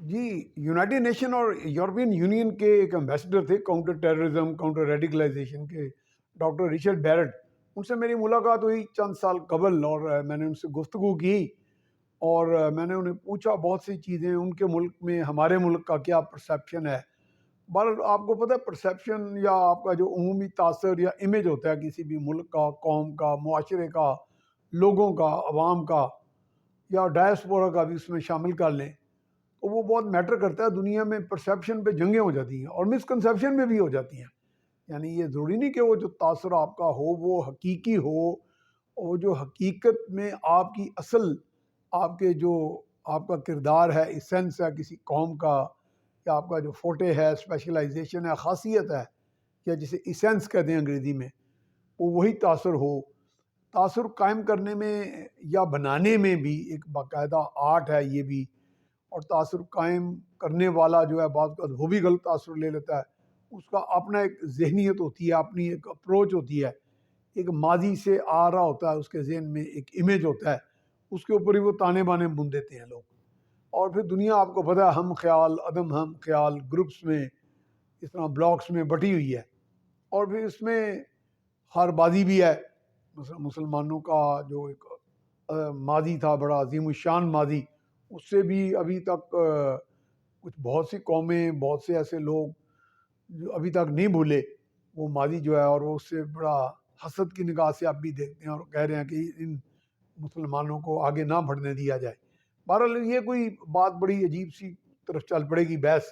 جی، United nation اور European union کے ایک امبیسڈر تھے کاؤنٹر ٹیررزم کاؤنٹر ریڈیکلائزیشن کے، ڈاکٹر رچرڈ بیرٹ۔ ان سے میری ملاقات ہوئی چند سال قبل، اور میں نے ان سے گفتگو کی، اور میں نے انہیں پوچھا بہت سی چیزیں ان کے ملک میں ہمارے ملک کا کیا پرسیپشن ہے۔ بہرحال آپ کو پتہ ہے پرسیپشن یا آپ کا جو عمومی تاثر یا امیج ہوتا ہے کسی بھی ملک کا، قوم کا، معاشرے کا، لوگوں کا، عوام کا، یا ڈائسپورا کا بھی اس میں شامل کر لیں، تو وہ بہت میٹر کرتا ہے۔ دنیا میں پرسیپشن پہ جنگیں ہو جاتی ہیں اور مسکنسیپشن میں بھی ہو جاتی ہیں۔ یعنی یہ ضروری نہیں کہ وہ جو تاثر آپ کا ہو وہ حقیقی ہو، وہ جو حقیقت میں آپ کی اصل، آپ کے جو آپ کا کردار ہے، ایسنس ہے کسی قوم کا، یا آپ کا جو فوٹے ہے، اسپیشلائزیشن ہے، خاصیت ہے، یا جسے ایسنس کہتے ہیں انگریزی میں، وہ وہی تاثر ہو۔ تاثر قائم کرنے میں یا بنانے میں بھی ایک باقاعدہ آرٹ ہے یہ بھی، اور تاثر قائم کرنے والا جو ہے بعض اوقات وہ بھی غلط تاثر لے لیتا ہے۔ اس کا اپنا ایک ذہنیت ہوتی ہے، اپنی ایک اپروچ ہوتی ہے، ایک ماضی سے آ رہا ہوتا ہے اس کے ذہن میں، ایک امیج ہوتا ہے، اس کے اوپر ہی وہ تانے بانے بن دیتے ہیں لوگ۔ اور پھر دنیا آپ کو پتہ ہے ہم خیال عدم ہم خیال گروپس میں، اس طرح بلاکس میں بٹی ہوئی ہے، اور پھر اس میں ہر بازی بھی ہے۔ مثلا مسلمانوں کا جو ایک ماضی تھا، بڑا عظیم الشان ماضی، اس سے بھی ابھی تک کچھ بہت سی قومیں، بہت سے ایسے لوگ جو ابھی تک نہیں بھولے وہ ماضی جو ہے، اور وہ اس سے بڑا حسد کی نگاہ سے اب بھی دیکھتے ہیں اور کہہ رہے ہیں کہ ان مسلمانوں کو آگے نہ بڑھنے دیا جائے۔ بہرحال یہ کوئی بات بڑی عجیب سی طرف چل پڑے گی بحث۔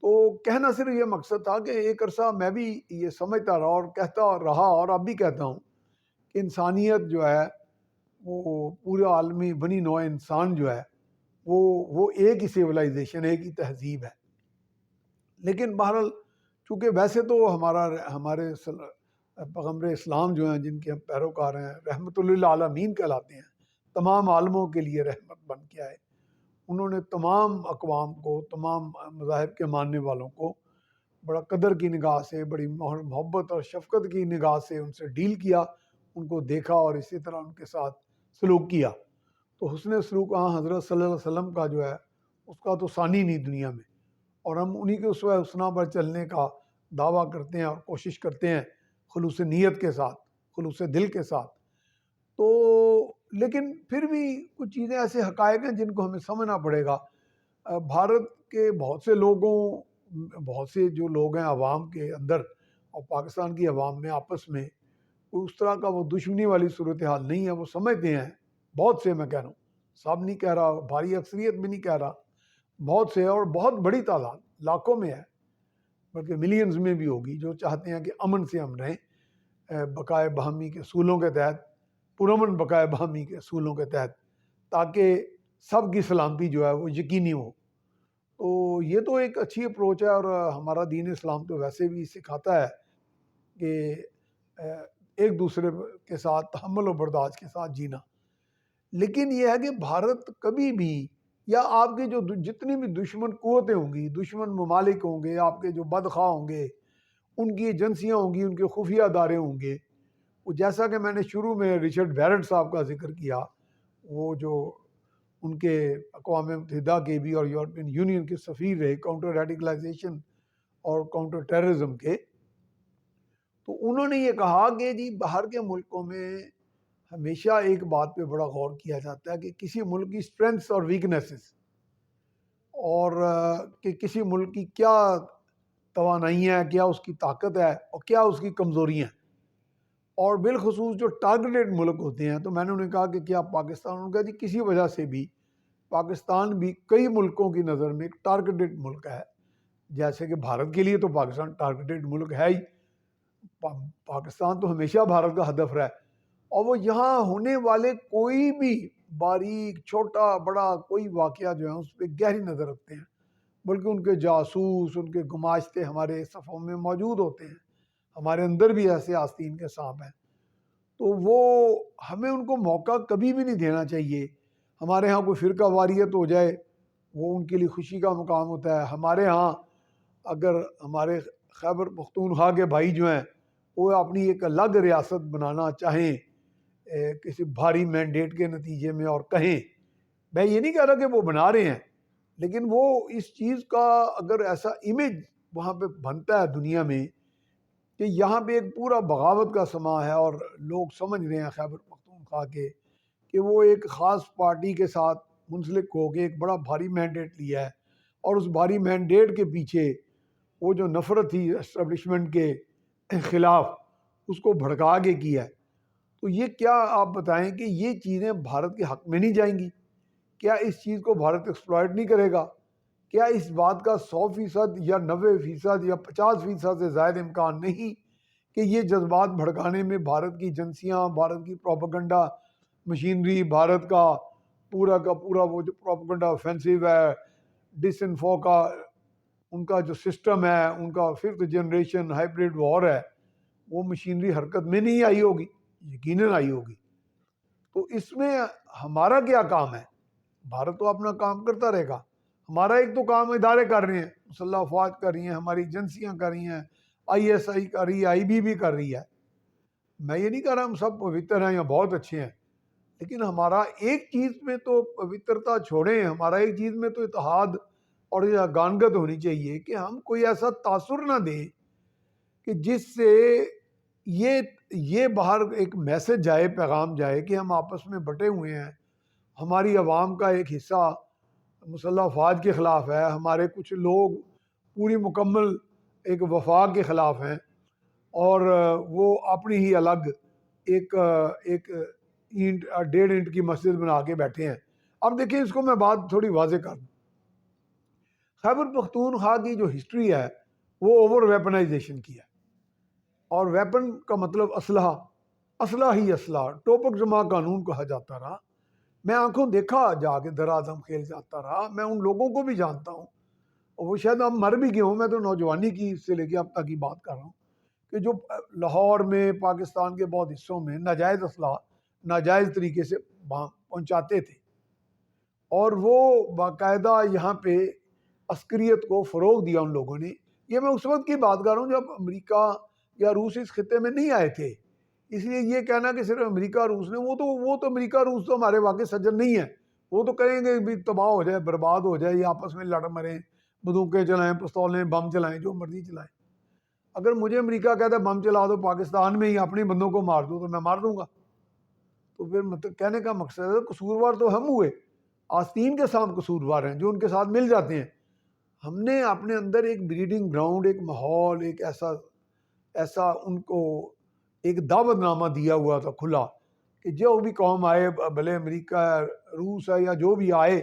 تو کہنا صرف یہ مقصد تھا کہ ایک عرصہ میں بھی یہ سمجھتا رہا اور کہتا رہا، اور اب بھی کہتا ہوں کہ انسانیت جو ہے، وہ پورے عالمی بنی نوع انسان جو ہے، وہ ایک ہی سیولائزیشن، ایک ہی تہذیب ہے۔ لیکن بہرحال چونکہ ویسے تو ہمارے پیغمبر اسلام جو ہیں، جن کے ہم پیروکار ہیں، رحمت للعالمین کہلاتے ہیں، تمام عالموں کے لیے رحمت بن کے آئے۔ انہوں نے تمام اقوام کو، تمام مذاہب کے ماننے والوں کو بڑا قدر کی نگاہ سے، بڑی محبت اور شفقت کی نگاہ سے ان سے ڈیل کیا، ان کو دیکھا اور اسی طرح ان کے ساتھ سلوک کیا۔ تو حسن سلوک حضرت صلی اللہ علیہ وسلم کا جو ہے، اس کا تو ثانی نہیں دنیا میں، اور ہم انہی کے اسوہ حسنہ پر چلنے کا دعویٰ کرتے ہیں اور کوشش کرتے ہیں خلوص نیت کے ساتھ، خلوص دل کے ساتھ۔ تو لیکن پھر بھی کچھ چیزیں ایسے حقائق ہیں جن کو ہمیں سمجھنا پڑے گا۔ بھارت کے بہت سے جو لوگ ہیں عوام کے اندر، اور پاکستان کی عوام میں آپس میں اس طرح کا وہ دشمنی والی صورتحال نہیں ہے۔ وہ سمجھتے ہیں، بہت سے، میں کہہ رہا ہوں، سب نہیں کہہ رہا، بھاری اکثریت بھی نہیں کہہ رہا، بہت سے، اور بہت بڑی تعداد، لاکھوں میں ہے، بلکہ ملینز میں بھی ہوگی، جو چاہتے ہیں کہ امن سے ہم رہیں، بقائے باہمی کے اصولوں کے تحت، پرامن بقائے باہمی کے اصولوں کے تحت، تاکہ سب کی سلامتی جو ہے وہ یقینی ہو۔ تو یہ تو ایک اچھی اپروچ ہے، اور ہمارا دین اسلام تو ویسے بھی سکھاتا ہے کہ ایک دوسرے کے ساتھ تحمل و برداشت کے ساتھ جینا۔ لیکن یہ ہے کہ بھارت کبھی بھی، یا آپ کے جو جتنی بھی دشمن قوتیں ہوں گی، دشمن ممالک ہوں گے، آپ کے جو بدخواہ ہوں گے، ان کی ایجنسیاں ہوں گی، ان کے خفیہ ادارے ہوں گے، وہ جیسا کہ میں نے شروع میں رچرڈ بیرٹ صاحب کا ذکر کیا، وہ جو ان کے اقوام متحدہ کے بھی اور یورپین یونین کے سفیر رہے کاؤنٹر ریڈیکلائزیشن اور کاؤنٹر ٹیررزم کے، تو انہوں نے یہ کہا کہ جی باہر کے ملکوں میں ہمیشہ ایک بات پہ بڑا غور کیا جاتا ہے کہ کسی ملک کی اسٹرینتھس اور ویکنیسز، اور کہ کسی ملک کی کیا توانائیاں ہیں، کیا اس کی طاقت ہے اور کیا اس کی کمزوریاں ہیں، اور بالخصوص جو ٹارگیٹڈ ملک ہوتے ہیں۔ تو میں نے انہیں کہا کہ کیا پاکستان؟ انہوں نے کہا جی کسی وجہ سے بھی پاکستان بھی کئی ملکوں کی نظر میں ایک ٹارگیٹڈ ملک ہے، جیسے کہ بھارت کے لیے تو پاکستان ٹارگیٹڈ ملک ہے ہی، پاکستان تو ہمیشہ بھارت کا ہدف رہا ہے، اور وہ یہاں ہونے والے کوئی بھی باریک چھوٹا بڑا کوئی واقعہ جو ہے اس پہ گہری نظر رکھتے ہیں، بلکہ ان کے جاسوس، ان کے گماشتے ہمارے صفوں میں موجود ہوتے ہیں، ہمارے اندر بھی ایسے آستین کے سانپ ہیں۔ تو وہ ہمیں ان کو موقع کبھی بھی نہیں دینا چاہیے۔ ہمارے ہاں کوئی فرقہ واریت ہو جائے، وہ ان کے لیے خوشی کا مقام ہوتا ہے۔ ہمارے ہاں اگر ہمارے خیبر پختونخوا کے بھائی جو ہیں وہ اپنی ایک الگ ریاست بنانا چاہیں کسی بھاری مینڈیٹ کے نتیجے میں، اور کہیں، میں یہ نہیں کہہ رہا کہ وہ بنا رہے ہیں، لیکن وہ اس چیز کا اگر ایسا امیج وہاں پہ بنتا ہے دنیا میں کہ یہاں پہ ایک پورا بغاوت کا سما ہے اور لوگ سمجھ رہے ہیں خیبر پختونخوا کے کہ وہ ایک خاص پارٹی کے ساتھ منسلک ہو کے ایک بڑا بھاری مینڈیٹ لیا ہے، اور اس بھاری مینڈیٹ کے پیچھے وہ جو نفرت تھی اسٹیبلشمنٹ کے خلاف اس کو بھڑکا کے کیا ہے۔ تو یہ کیا آپ بتائیں کہ یہ چیزیں بھارت کے حق میں نہیں جائیں گی؟ کیا اس چیز کو بھارت ایکسپلائٹ نہیں کرے گا؟ کیا اس بات کا 100% یا 90% یا 50% سے زائد امکان نہیں کہ یہ جذبات بھڑکانے میں بھارت کی ایجنسیاں، بھارت کی پروپیگنڈا مشینری، بھارت کا پورا وہ جو پروپیگنڈا آفینسو ہے، ڈس انفو کا ان کا جو سسٹم ہے، ان کا 5th جنریشن ہائیبریڈ وار ہے، وہ مشینری حرکت میں نہیں آئی ہوگی؟ یقیناً آئی ہوگی۔ تو اس میں ہمارا کیا کام ہے؟ بھارت تو اپنا کام کرتا رہے گا، ہمارا ایک تو کام ادارے کر رہے ہیں، مسلح افواج کر رہی ہیں، ہماری ایجنسیاں کر رہی ہیں، ISI کر رہی ہے، IB بھی کر رہی ہے۔ میں یہ نہیں کہہ رہا ہم سب پوتر ہیں یا بہت اچھے ہیں، لیکن ہمارا ایک چیز میں تو پوترتا چھوڑیں، ہمارا ایک چیز میں تو اتحاد اور گانگت ہونی چاہیے کہ ہم کوئی ایسا تاثر نہ دیں کہ جس سے یہ باہر ایک میسج جائے، پیغام جائے کہ ہم آپس میں بٹے ہوئے ہیں، ہماری عوام کا ایک حصہ مسلح افواج کے خلاف ہے، ہمارے کچھ لوگ پوری مکمل ایک وفاق کے خلاف ہیں، اور وہ اپنی ہی الگ ایک 1.5 اینٹ کی مسجد بنا کے بیٹھے ہیں۔ اب دیکھیں اس کو میں بات تھوڑی واضح کر دوں۔ خیبر پختونخوا کی جو ہسٹری ہے وہ اوور ویپنائزیشن کی ہے، اور ویپن کا مطلب اسلحہ ہی اسلحہ، ٹوپک جمع قانون کہا جاتا رہا۔ میں آنکھوں دیکھا جا کے در اعظم کھیل جاتا رہا، میں ان لوگوں کو بھی جانتا ہوں، اور وہ شاید اب مر بھی گئے ہوں، میں تو نوجوانی کی سے لے کے اب تک کی بات کر رہا ہوں کہ جو لاہور میں پاکستان کے بہت حصوں میں ناجائز اسلحہ ناجائز طریقے سے پہنچاتے تھے، اور وہ باقاعدہ یہاں پہ عسکریت کو فروغ دیا ان لوگوں نے۔ یہ میں اس وقت کی بات کر رہا ہوں جب امریکہ یا روس اس خطے میں نہیں آئے تھے، اس لیے یہ کہنا کہ صرف امریکہ روس نے، وہ تو امریکہ روس تو ہمارے واقع سجن نہیں ہے، وہ تو کہیں گے بھی تباہ ہو جائے، برباد ہو جائے، یہ آپس میں لڑ مریں، بندوقیں چلائیں، پستولیں، بم چلائیں، جو مرضی چلائیں۔ اگر مجھے امریکہ کہتا ہے بم چلا دو پاکستان میں ہی، اپنے بندوں کو مار دو، تو میں مار دوں گا۔ تو پھر مطلب کہنے کا مقصد ہے قصوروار تو ہم ہوئے، آستین کے ساتھ قصوروار ہیں جو ان کے ساتھ مل جاتے ہیں۔ ہم نے اپنے اندر ایک بریڈنگ گراؤنڈ، ایک ماحول، ایک ایسا ان کو ایک دعوت نامہ دیا ہوا تھا کھلا کہ جو بھی قوم آئے، بھلے امریکہ روس ہے یا جو بھی آئے،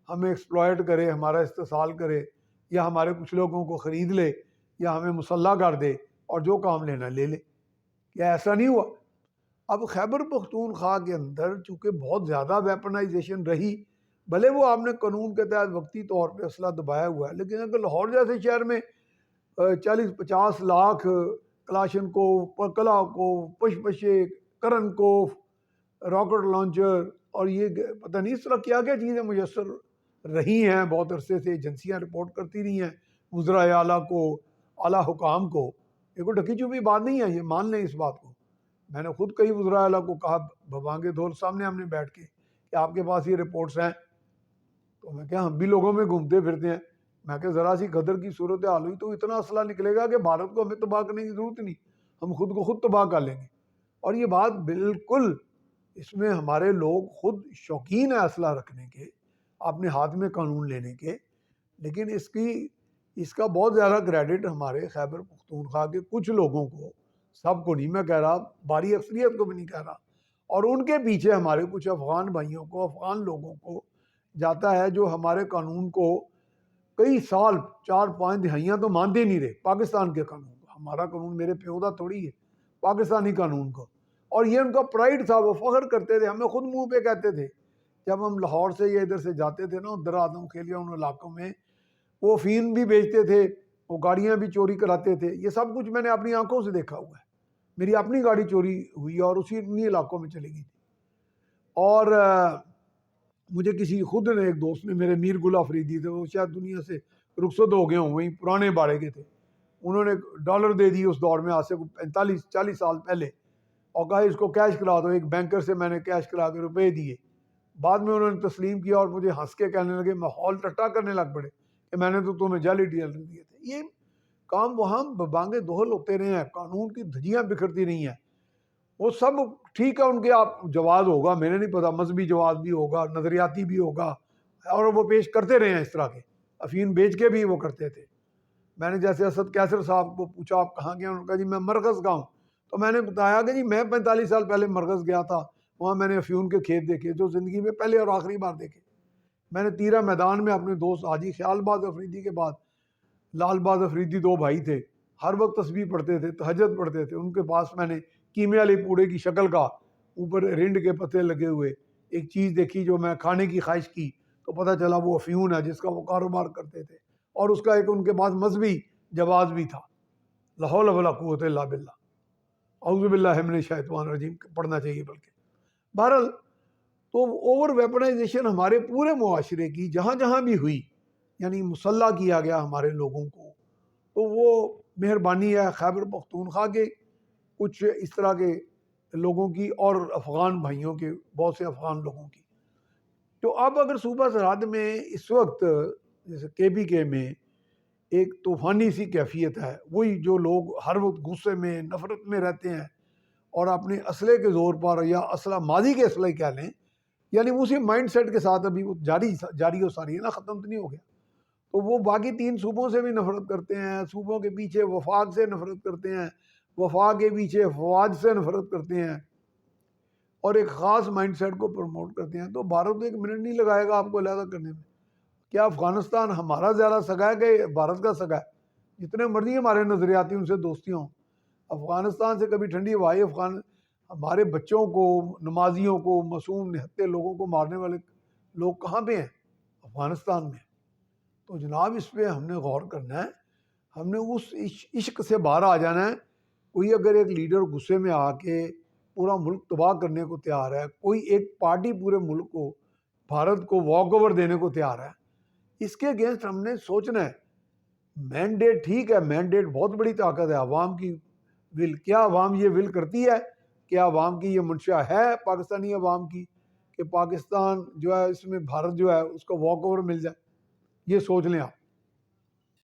ہمیں ایکسپلائٹ کرے، ہمارا استحصال کرے، یا ہمارے کچھ لوگوں کو خرید لے، یا ہمیں مسلح کر دے، اور جو کام لینا لے لے۔ کیا ایسا نہیں ہوا؟ اب خیبر پختونخوا کے اندر چونکہ بہت زیادہ ویپنائزیشن رہی، بھلے وہ آپ نے قانون کے تحت وقتی طور پہ اسلحہ دبایا ہوا ہے، لیکن اگر لاہور جیسے شہر میں 40-50 لاکھ کلاشن کو، کلا کو، پشے، کرن کو، راکٹ لانچر، اور یہ پتہ نہیں اس طرح کیا کیا چیزیں میسر رہی ہیں بہت عرصے سے، ایجنسیاں رپورٹ کرتی رہی ہیں وزراء اعلیٰ کو، اعلیٰ حکام کو۔ یہ کوئی ڈھکی چھپی بات نہیں ہے، یہ مان لیں اس بات کو۔ میں نے خود کئی وزراء اعلیٰ کو کہا بھوانگے دور سامنے ہم نے بیٹھ کے کہ آپ کے پاس یہ رپورٹس ہیں، تو میں کہا ہم بھی لوگوں میں گھومتے پھرتے ہیں، میں کہ ذرا سی قدر کی صورتحال ہوئی تو اتنا اسلحہ نکلے گا کہ بھارت کو ہمیں تباہ کرنے کی ضرورت نہیں، ہم خود کو خود تباہ کر لیں گے۔ اور یہ بات بالکل، اس میں ہمارے لوگ خود شوقین ہیں اسلحہ رکھنے کے، اپنے ہاتھ میں قانون لینے کے، لیکن اس کا بہت زیادہ کریڈٹ ہمارے خیبر پختونخوا کے کچھ لوگوں کو، سب کو نہیں میں کہہ رہا، باری اکثریت کو بھی نہیں کہہ رہا، اور ان کے پیچھے ہمارے کچھ افغان بھائیوں کو، افغان لوگوں کو جاتا ہے جو ہمارے قانون کو کئی سال، 4-5 دہائیاں تو مانتے نہیں رہے، پاکستان کے قانون کو۔ ہمارا قانون میرے پیودا تھوڑی ہے، پاکستانی قانون کو، اور یہ ان کا پرائیڈ تھا، وہ فخر کرتے تھے، ہمیں خود منہ پہ کہتے تھے جب ہم لاہور سے یا ادھر سے جاتے تھے نا در اعظم کھیلیا ان علاقوں میں، وہ افیم بھی بیچتے تھے، وہ گاڑیاں بھی چوری کراتے تھے، یہ سب کچھ میں نے اپنی آنکھوں سے دیکھا ہوا ہے۔ میری اپنی گاڑی چوری ہوئی اور انہی علاقوں میں چلی گئی تھی، اور مجھے کسی خود نے، ایک دوست نے، میرے میر گل آفریدی تھے، وہ شاید دنیا سے رخصت ہو گئے ہوں، وہیں پرانے باڑے کے تھے، انہوں نے ڈالر دے دی اس دور میں، آج سے 45-40 سال پہلے، اور کہا اس کو کیش کرا دو۔ ایک بینکر سے میں نے کیش کرا کے روپے دیے، بعد میں انہوں نے تسلیم کیا اور مجھے ہنس کے کہنے لگے، ماحول ٹٹا کرنے لگ پڑے کہ میں نے تو تمہیں جعلی ڈیلر دیے تھے۔ یہ کام وہاں بانگے دہل ہوتے رہے ہیں، قانون کی دھجیاں بکھرتی نہیں ہیں۔ وہ سب ٹھیک ہے، ان کے آپ جواز ہوگا، میں نے نہیں پتا، مذہبی جواز بھی ہوگا، نظریاتی بھی ہوگا، اور وہ پیش کرتے رہے ہیں اس طرح کے، افیون بیچ کے بھی وہ کرتے تھے۔ میں نے جیسے اسد کیسر صاحب کو پوچھا آپ کہاں گئے، انہوں نے کہا جی میں مرکز کا ہوں، تو میں نے بتایا کہ جی میں 45 سال پہلے مرکز گیا تھا، وہاں میں نے افیون کے کھیت دیکھے جو زندگی میں پہلے اور آخری بار دیکھے۔ میں نے تیرہ میدان میں اپنے دوست حاجی خیال باز افریدی کے بعد لال باز افریدی، دو بھائی تھے، ہر وقت تسبیح پڑھتے تھے، تہجد پڑھتے تھے، ان کے پاس میں نے کیمیا والی پوڑے کی شکل کا اوپر رنڈ کے پتے لگے ہوئے ایک چیز دیکھی جو میں کھانے کی خواہش کی تو پتہ چلا وہ افیون ہے جس کا وہ کاروبار کرتے تھے، اور اس کا ایک ان کے پاس مذہبی جواز بھی تھا۔ لا حول ولا قوت الا باللہ، اعوذ باللہ من الشیطان الرجیم پڑھنا چاہیے بلکہ۔ بہرحال تو اوور ویپنائزیشن ہمارے پورے معاشرے کی جہاں جہاں بھی ہوئی، یعنی مسلح کیا گیا ہمارے لوگوں کو، تو وہ مہربانی ہے خیبر پختونخوا کے کچھ اس طرح کے لوگوں کی اور افغان بھائیوں کے، بہت سے افغان لوگوں کی۔ تو اب اگر صوبہ سرحد میں اس وقت جیسے KPK میں ایک طوفانی سی کیفیت ہے، وہی جو لوگ ہر وقت غصے میں نفرت میں رہتے ہیں اور اپنے اسلحے کے زور پر یا اسلحہ ماضی کے اسلحے کہہ لیں، یعنی اسی مائنڈ سیٹ کے ساتھ ابھی وہ جاری و ساری ہے نا، ختم تو نہیں ہو گیا، تو وہ باقی 3 صوبوں سے بھی نفرت کرتے ہیں، صوبوں کے پیچھے وفاق سے نفرت کرتے ہیں، وفاق کے پیچھے فوج سے نفرت کرتے ہیں اور ایک خاص مائنڈ سیٹ کو پروموٹ کرتے ہیں۔ تو بھارت ایک منٹ نہیں لگائے گا آپ کو علیحدہ کرنے میں۔ کیا افغانستان ہمارا زیادہ سگا ہے کہ بھارت کا سگا ہے؟ جتنے مرضی ہمارے نظریاتی ان سے دوستی ہوں، افغانستان سے کبھی ٹھنڈی ہوائی ہمارے بچوں کو، نمازیوں کو، معصوم نہتے لوگوں کو مارنے والے لوگ کہاں پہ ہیں؟ افغانستان میں۔ تو جناب اس پہ ہم نے غور کرنا ہے، ہم نے اس عشق سے باہر آ جانا ہے۔ کوئی اگر ایک لیڈر غصے میں آ کے پورا ملک تباہ کرنے کو تیار ہے، کوئی ایک پارٹی پورے ملک کو، بھارت کو واک اوور دینے کو تیار ہے، اس کے اگینسٹ ہم نے سوچنا ہے۔ مینڈیٹ ٹھیک ہے، مینڈیٹ بہت بڑی طاقت ہے، عوام کی ول، کیا عوام یہ ول کرتی ہے؟ کیا عوام کی یہ منشا ہے پاکستانی عوام کی کہ پاکستان جو ہے اس میں بھارت جو ہے اس کو واک اوور مل جائے؟ یہ سوچ لیں آپ۔